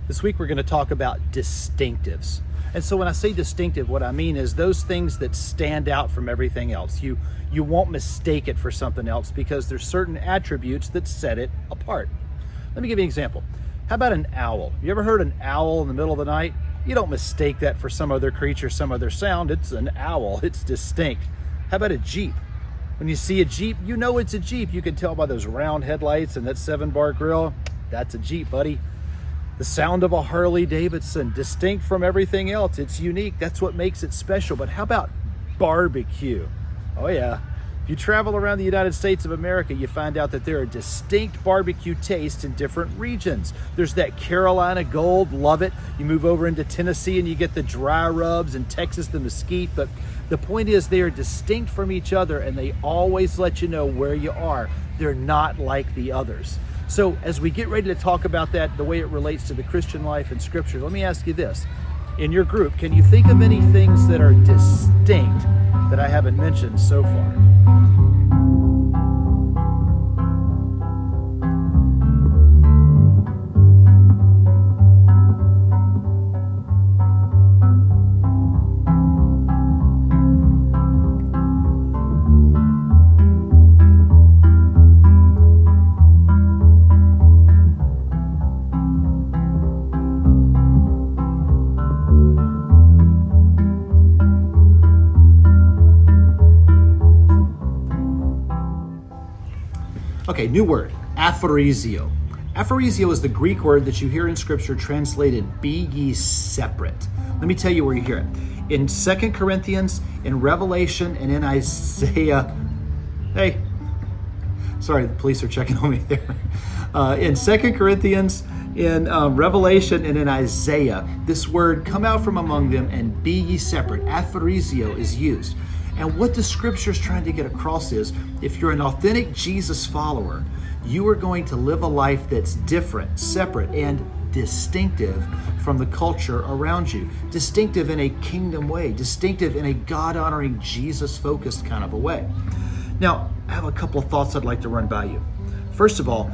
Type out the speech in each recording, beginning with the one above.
This week we're going to talk about distinctives. And so when I say distinctive, what I mean is those things that stand out from everything else. You won't mistake it for something else because there's certain attributes that set it apart. Let me give you an example. How about an owl? You ever heard an owl in the middle of the night? You don't mistake that for some other creature, some other sound. It's an owl. It's distinct. How about a Jeep? When you see a Jeep, you know it's a Jeep. You can tell by those round headlights and that 7-bar grill. That's a Jeep, buddy. The sound of a Harley Davidson, distinct from everything else. It's unique. That's what makes it special. But how about barbecue? Oh yeah. If you travel around the United States of America, you find out that there are distinct barbecue tastes in different regions. There's that Carolina Gold, love it. You move over into Tennessee and you get the dry rubs, and Texas the mesquite. But the point is they are distinct from each other and they always let you know where you are. They're not like the others. So as we get ready to talk about that, the way it relates to the Christian life and Scripture, let me ask you this. In your group, can you think of any things that are distinct that I haven't mentioned so far? Okay, new word, aphorisio. Aphorisio is the Greek word that you hear in Scripture translated, be ye separate. Let me tell you where you hear it. In 2 Corinthians, in Revelation, and in Isaiah. Hey, sorry, the police are checking on me there. In 2 Corinthians, in Revelation, and in Isaiah, this word, come out from among them and be ye separate, aphorisio, is used. And what the Scripture is trying to get across is, if you're an authentic Jesus follower, you are going to live a life that's different, separate, and distinctive from the culture around you. Distinctive in a kingdom way, distinctive in a God-honoring, Jesus-focused kind of a way. Now, I have a couple of thoughts I'd like to run by you. First of all,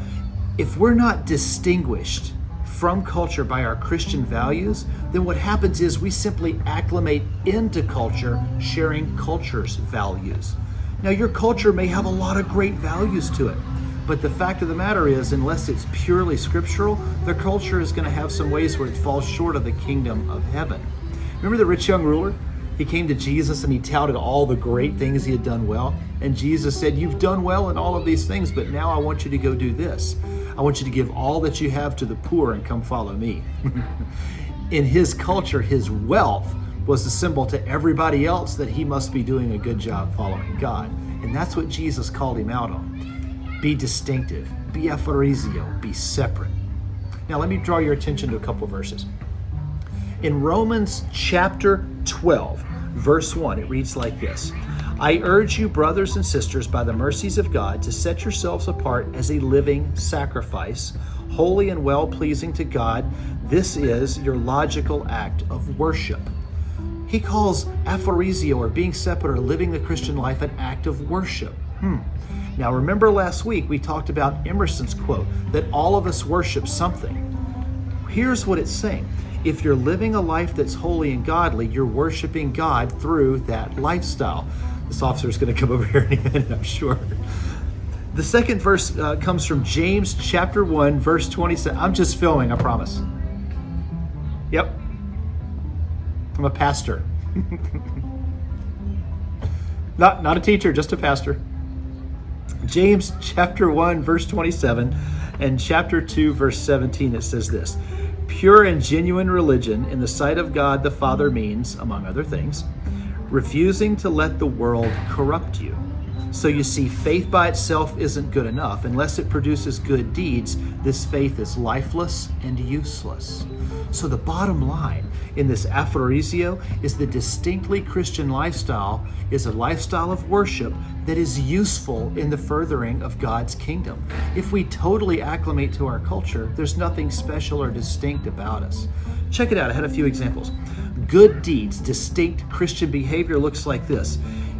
if we're not distinguished from culture by our Christian values, then what happens is we simply acclimate into culture, sharing culture's values. Now, your culture may have a lot of great values to it, but the fact of the matter is, unless it's purely scriptural, the culture is going to have some ways where it falls short of the kingdom of heaven. Remember the rich young ruler? He came to Jesus and he touted all the great things he had done well. And Jesus said, you've done well in all of these things, but now I want you to go do this. I want you to give all that you have to the poor and come follow me. In his culture, his wealth was a symbol to everybody else that he must be doing a good job following God. And that's what Jesus called him out on. Be distinctive, be aphorisio, be separate. Now let me draw your attention to a couple of verses. In Romans chapter 12, verse 1, it reads like this. I urge you, brothers and sisters, by the mercies of God, to set yourselves apart as a living sacrifice, holy and well-pleasing to God. This is your logical act of worship. He calls aphorisio, or being separate, or living the Christian life, an act of worship. Now remember last week we talked about Emerson's quote, that all of us worship something. Here's what it's saying. If you're living a life that's holy and godly, you're worshiping God through that lifestyle. This officer is going to come over here in a minute, I'm sure. The second verse comes from James chapter 1, verse 27. I'm just filming, I promise. Yep. I'm a pastor. Not a teacher, just a pastor. James chapter 1, verse 27, and chapter 2, verse 17, it says this. Pure and genuine religion in the sight of God the Father means, among other things, refusing to let the world corrupt you. So you see, faith by itself isn't good enough. Unless it produces good deeds, this faith is lifeless and useless. So the bottom line in this aphorisio is the distinctly Christian lifestyle is a lifestyle of worship that is useful in the furthering of God's kingdom. If we totally acclimate to our culture, there's nothing special or distinct about us. Check it out, I had a few examples. Good deeds, distinct Christian behavior looks like this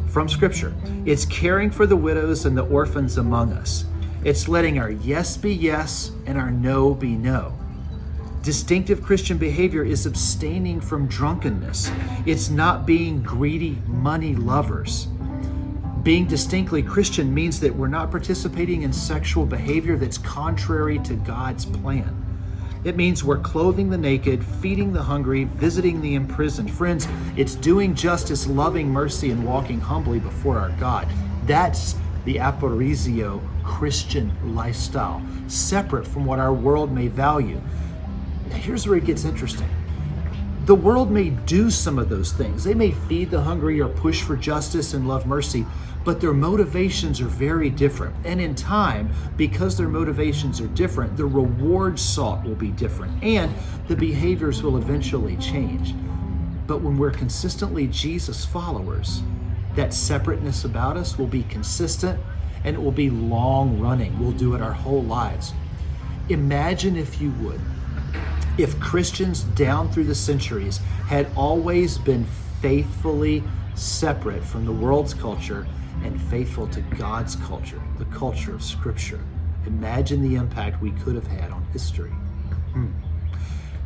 from Scripture. It's caring for the widows and the orphans among us. It's letting our yes be yes and our no be no. Distinctive Christian behavior is abstaining from drunkenness. It's not being greedy money lovers. Being distinctly Christian means that we're not participating in sexual behavior that's contrary to God's plan. It means we're clothing the naked, feeding the hungry, visiting the imprisoned. Friends, it's doing justice, loving mercy, and walking humbly before our God. That's the aporizio Christian lifestyle, separate from what our world may value. Now, here's where it gets interesting. The world may do some of those things. They may feed the hungry or push for justice and love mercy, but their motivations are very different. And in time, because their motivations are different, the reward sought will be different, and the behaviors will eventually change. But when we're consistently Jesus followers, that separateness about us will be consistent, and it will be long running. We'll do it our whole lives. Imagine, if you would, if Christians down through the centuries had always been faithfully separate from the world's culture and faithful to God's culture, the culture of Scripture. Imagine the impact we could have had on history.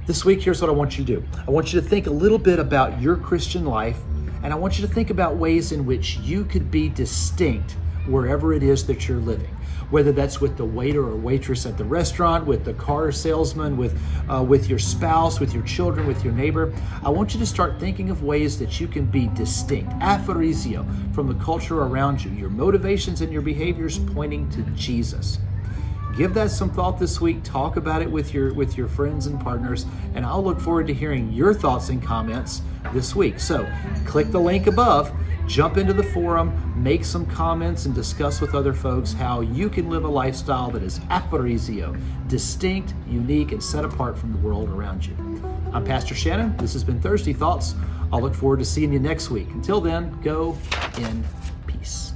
This week, here's what I want you to do. I want you to think a little bit about your Christian life, and I want you to think about ways in which you could be distinct wherever it is that you're living. Whether that's with the waiter or waitress at the restaurant, with the car salesman, with your spouse, with your children, with your neighbor. I want you to start thinking of ways that you can be distinct, aphorisio, from the culture around you, your motivations and your behaviors pointing to Jesus. Give that some thought this week. Talk about it with your friends and partners, and I'll look forward to hearing your thoughts and comments this week. So click the link above, jump into the forum, make some comments, and discuss with other folks how you can live a lifestyle that is aphorisio, distinct, unique, and set apart from the world around you. I'm Pastor Shannon. This has been Thursday Thoughts. I'll look forward to seeing you next week. Until then, go in peace.